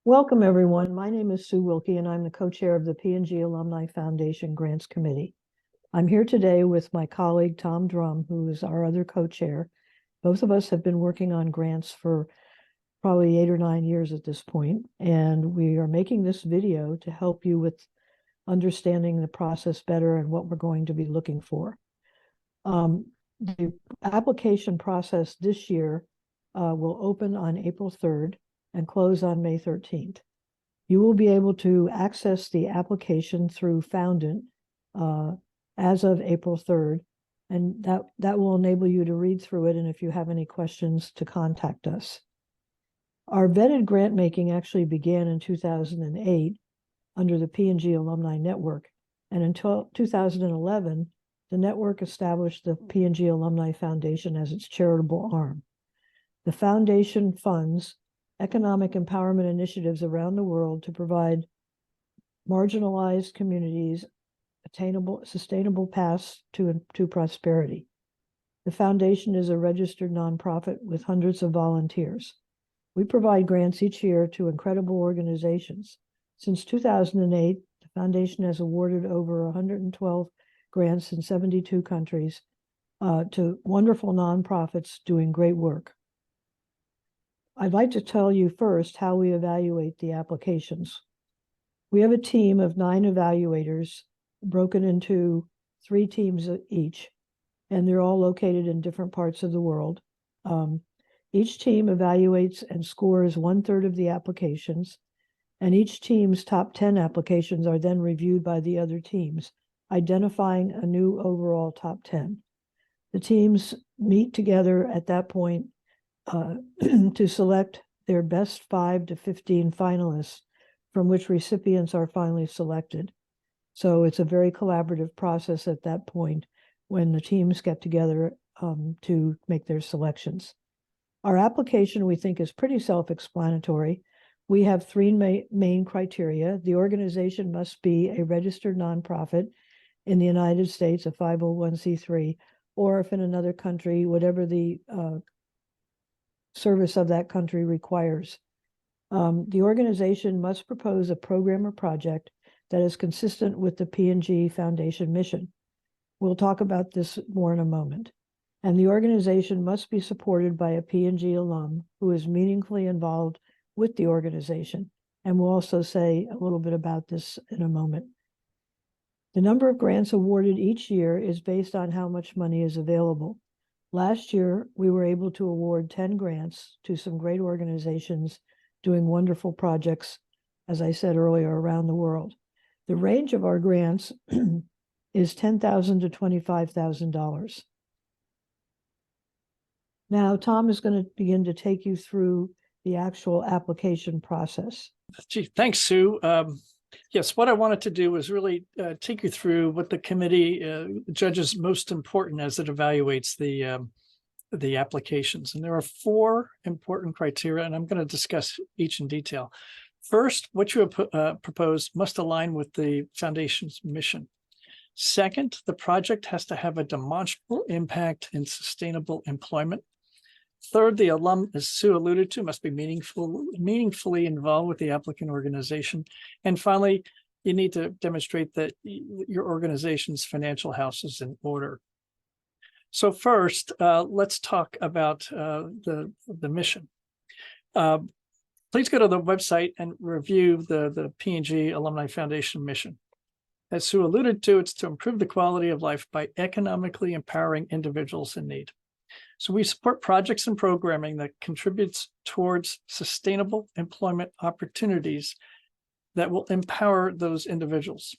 Welcome, everyone. My name is Sue Wilkie, and I'm the co-chair of the P&G Alumni Foundation Grants Committee. I'm here today with my colleague, Tom Drum, who is our other co-chair. Both of us have been working on grants for probably 8 or 9 years at this point, and we are making this video to help you with understanding the process better and what we're going to be looking for. The application process this year will open on April 3rd and close on May 13th. You will be able to access the application through Foundant as of April 3rd, and that will enable you to read through it, and if you have any questions, to contact us. Our vetted grant making actually began in 2008 under the P&G Alumni Network, and until 2011, the network established the P&G Alumni Foundation as its charitable arm. The foundation funds economic empowerment initiatives around the world to provide marginalized communities sustainable paths to prosperity. The foundation is a registered nonprofit with hundreds of volunteers. We provide grants each year to incredible organizations. Since 2008, the foundation has awarded over 112 grants in 72 countries to wonderful nonprofits doing great work. I'd like to tell you first how we evaluate the applications. We have a team of 9 evaluators broken into 3 teams each, and they're all located in different parts of the world. Each team evaluates and scores 1/3 of the applications, and each team's top 10 applications are then reviewed by the other teams, identifying a new overall top 10. The teams meet together at that point to select their best 5 to 15 finalists, from which recipients are finally selected. So it's a very collaborative process at that point when the teams get together to make their selections. Our application, we think, is pretty self-explanatory. We have 3 main criteria. The organization must be a registered nonprofit in the United States, a 501c3, or if in another country, whatever the service of that country requires. The organization must propose a program or project that is consistent with the P&G Foundation mission. We'll talk about this more in a moment. And the organization must be supported by a P&G alum who is meaningfully involved with the organization. And we'll also say a little bit about this in a moment. The number of grants awarded each year is based on how much money is available. Last year, we were able to award 10 grants to some great organizations doing wonderful projects, as I said earlier, around the world. The range of our grants is $10,000 to $25,000. Now, Tom is going to begin to take you through the actual application process. Gee, thanks, Sue. Yes, what I wanted to do was really take you through what the committee judges most important as it evaluates the applications. And there are 4 important criteria, and I'm going to discuss each in detail. First, what you have proposed must align with the foundation's mission. Second, the project has to have a demonstrable impact in sustainable employment. Third, the alum, as Sue alluded to, must be meaningfully involved with the applicant organization. And finally, you need to demonstrate that your organization's financial house is in order. So first, let's talk about the mission. Please go to the website and review the P&G Alumni Foundation mission. As Sue alluded to, it's to improve the quality of life by economically empowering individuals in need. So we support projects and programming that contributes towards sustainable employment opportunities that will empower those individuals.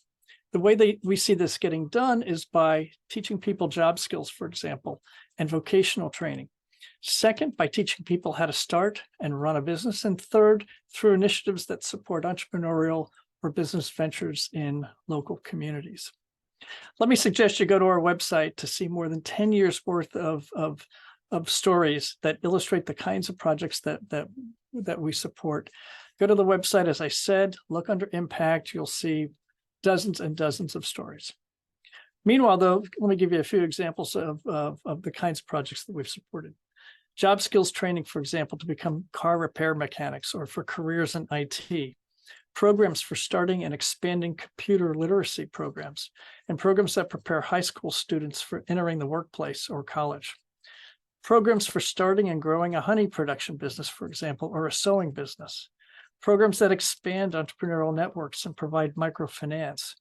The way we see this getting done is by teaching people job skills, for example, and vocational training. Second, by teaching people how to start and run a business. And third, through initiatives that support entrepreneurial or business ventures in local communities. Let me suggest you go to our website to see more than 10 years worth of stories that illustrate the kinds of projects that we support. Go to the website, as I said, look under impact, you'll see dozens and dozens of stories. Meanwhile, though, let me give you a few examples of the kinds of projects that we've supported. Job skills training, for example, to become car repair mechanics or for careers in IT. Programs for starting and expanding computer literacy programs, and programs that prepare high school students for entering the workplace or college. Programs for starting and growing a honey production business, for example, or a sewing business. Programs that expand entrepreneurial networks and provide microfinance.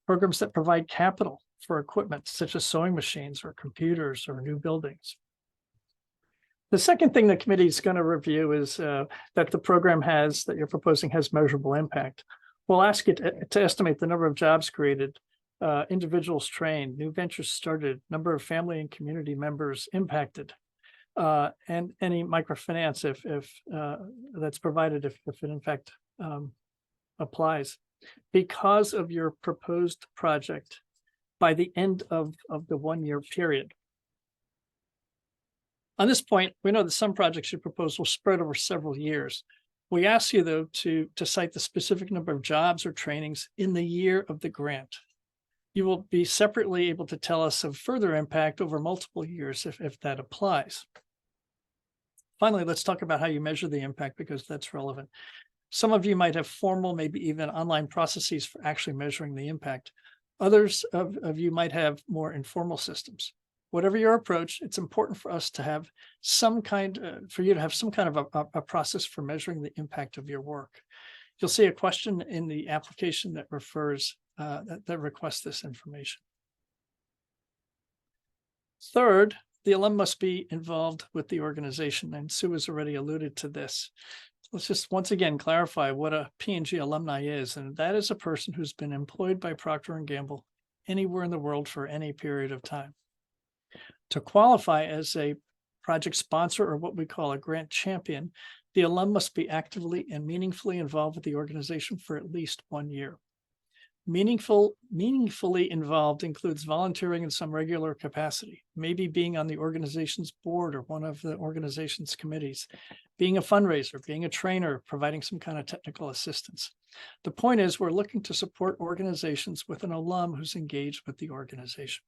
Programs that provide capital for equipment such as sewing machines or computers or new buildings. The second thing the committee is going to review is that the program that you're proposing has measurable impact. We'll ask you to estimate the number of jobs created, individuals trained, new ventures started, number of family and community members impacted, and any microfinance if that's provided if it in fact applies. Because of your proposed project by the end of the 1-year period. On this point, we know that some projects you propose will spread over several years. We ask you, though, to cite the specific number of jobs or trainings in the year of the grant. You will be separately able to tell us of further impact over multiple years if that applies. Finally, let's talk about how you measure the impact because that's relevant. Some of you might have formal, maybe even online processes for actually measuring the impact. Others of you might have more informal systems. Whatever your approach, it's important for us to have some kind, for you to have some kind of a process for measuring the impact of your work. You'll see a question in the application that refers, that requests this information. Third, the alum must be involved with the organization, and Sue has already alluded to this. Let's just once again clarify what a P&G alumni is, and that is a person who's been employed by Procter & Gamble anywhere in the world for any period of time. To qualify as a project sponsor or what we call a grant champion, the alum must be actively and meaningfully involved with the organization for at least 1 year. Meaningfully involved includes volunteering in some regular capacity, maybe being on the organization's board or one of the organization's committees, being a fundraiser, being a trainer, providing some kind of technical assistance. The point is we're looking to support organizations with an alum who's engaged with the organization.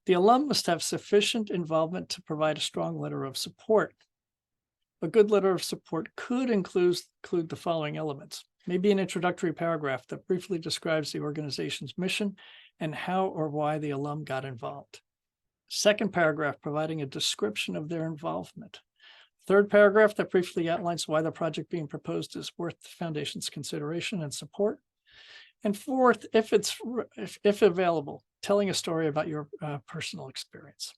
The alum must have sufficient involvement to provide a strong letter of support. A good letter of support could include the following elements. Maybe an introductory paragraph that briefly describes the organization's mission and how or why the alum got involved. Second paragraph providing a description of their involvement. Third paragraph that briefly outlines why the project being proposed is worth the foundation's consideration and support. And fourth, if available, telling a story about your personal experience.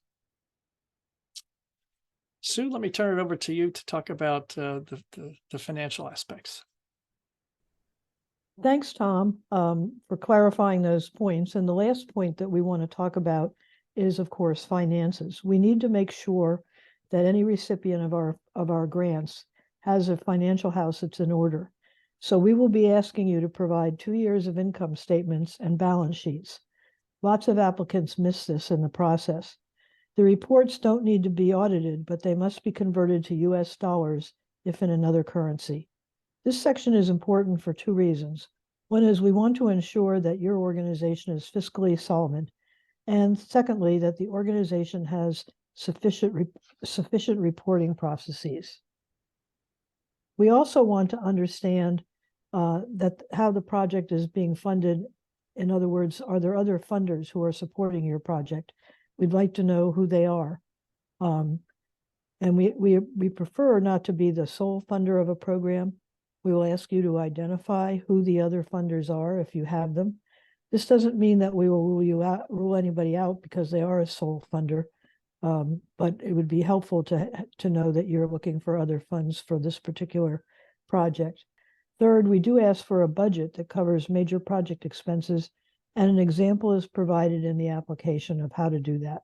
Sue, let me turn it over to you to talk about the financial aspects. Thanks, Tom, for clarifying those points. And the last point that we want to talk about is, of course, finances. We need to make sure that any recipient of our grants has a financial house that's in order. So we will be asking you to provide 2 years of income statements and balance sheets. Lots of applicants miss this in the process. The reports don't need to be audited, but they must be converted to US dollars if in another currency. This section is important for 2 reasons. One is we want to ensure that your organization is fiscally solvent. And secondly, that the organization has sufficient reporting processes. We also want to understand that how the project is being funded. In other words, are there other funders who are supporting your project? We'd like to know who they are. And we prefer not to be the sole funder of a program. We will ask you to identify who the other funders are if you have them. This doesn't mean that we will rule anybody out because they are a sole funder, but it would be helpful to know that you're looking for other funds for this particular project. Third, we do ask for a budget that covers major project expenses, and an example is provided in the application of how to do that.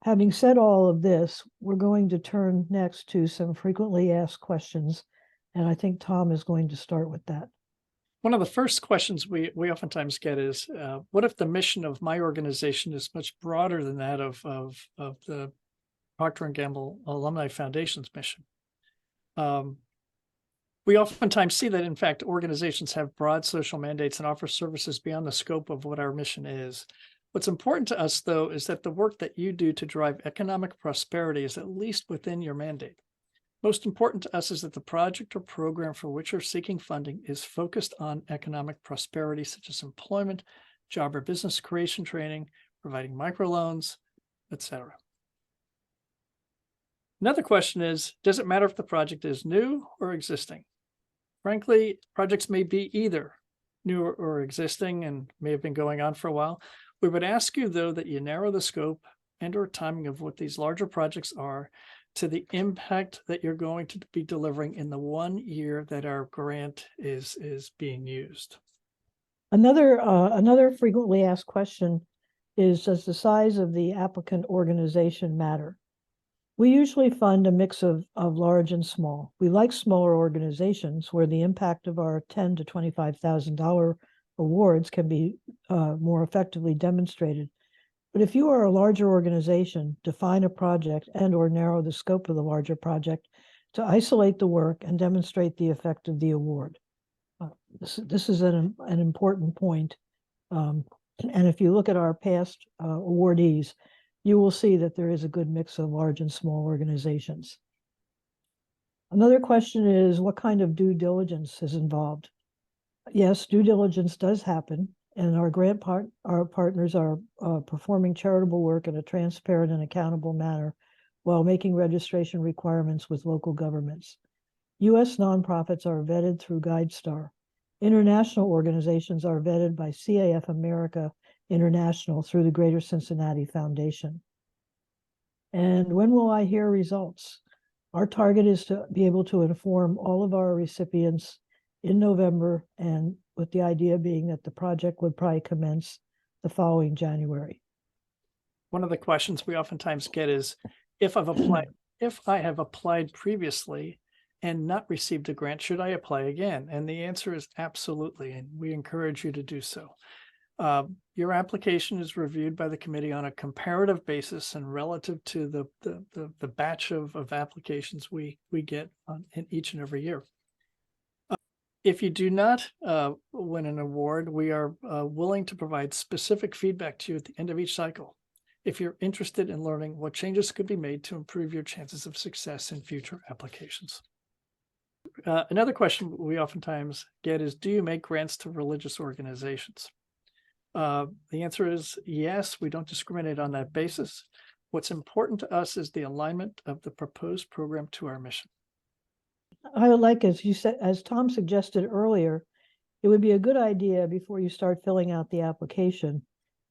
Having said all of this, we're going to turn next to some frequently asked questions, and I think Tom is going to start with that. One of the first questions we oftentimes get is, what if the mission of my organization is much broader than that of the Procter & Gamble Alumni Foundation's mission? We oftentimes see that, in fact, organizations have broad social mandates and offer services beyond the scope of what our mission is. What's important to us, though, is that the work that you do to drive economic prosperity is at least within your mandate. Most important to us is that the project or program for which you're seeking funding is focused on economic prosperity, such as employment, job or business creation training, providing microloans, etc. Another question is, does it matter if the project is new or existing? Frankly, projects may be either new or existing and may have been going on for a while. We would ask you, though, that you narrow the scope and or timing of what these larger projects are to the impact that you're going to be delivering in the 1 year that our grant is being used. Another frequently asked question is, does the size of the applicant organization matter? We usually fund a mix of large and small. We like smaller organizations where the impact of our $10,000 to $25,000 awards can be more effectively demonstrated. But if you are a larger organization, define a project and or narrow the scope of the larger project to isolate the work and demonstrate the effect of the award. This is an important point. And if you look at our past awardees, you will see that there is a good mix of large and small organizations. Another question is, what kind of due diligence is involved? Yes, due diligence does happen, and our our partners are performing charitable work in a transparent and accountable manner while making registration requirements with local governments. U.S. nonprofits are vetted through GuideStar. International organizations are vetted by CAF America International through the Greater Cincinnati Foundation. And when will I hear results? Our target is to be able to inform all of our recipients in November, and with the idea being that the project would probably commence the following January. One of the questions we oftentimes get is, if I have applied previously and not received a grant, should I apply again? And the answer is absolutely, and we encourage you to do so. Your application is reviewed by the committee on a comparative basis and relative to the batch of applications we get in each and every year. If you do not win an award, we are willing to provide specific feedback to you at the end of each cycle if you're interested in learning what changes could be made to improve your chances of success in future applications. Another question we oftentimes get is, do you make grants to religious organizations? The answer is yes, we don't discriminate on that basis. What's important to us is the alignment of the proposed program to our mission. I would like, as you said, as Tom suggested earlier, it would be a good idea before you start filling out the application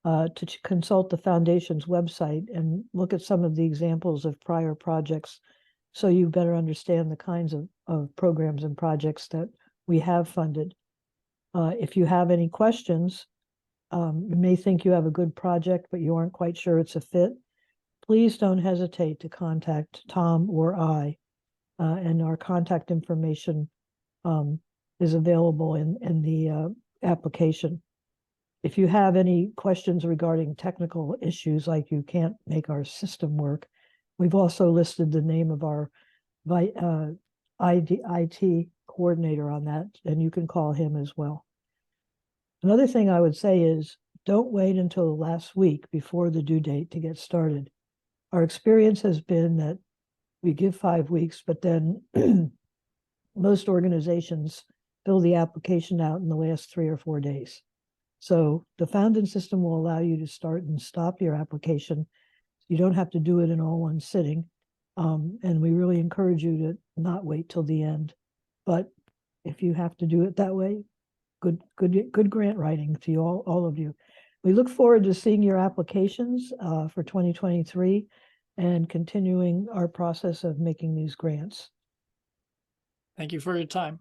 to consult the foundation's website and look at some of the examples of prior projects so you better understand the kinds of programs and projects that we have funded. If you have any questions, you may think you have a good project, but you aren't quite sure it's a fit, please don't hesitate to contact Tom or I. And our contact information is available in the application. If you have any questions regarding technical issues, like you can't make our system work, we've also listed the name of our IT coordinator on that, and you can call him as well. Another thing I would say is, don't wait until the last week before the due date to get started. Our experience has been that we give 5 weeks, but then most organizations fill the application out in the last 3 or 4 days. So the founding system will allow you to start and stop your application. You don't have to do it in all one sitting. And we really encourage you to not wait till the end. But if you have to do it that way, good grant writing to you, all of you. We look forward to seeing your applications for 2023 and continuing our process of making these grants. Thank you for your time.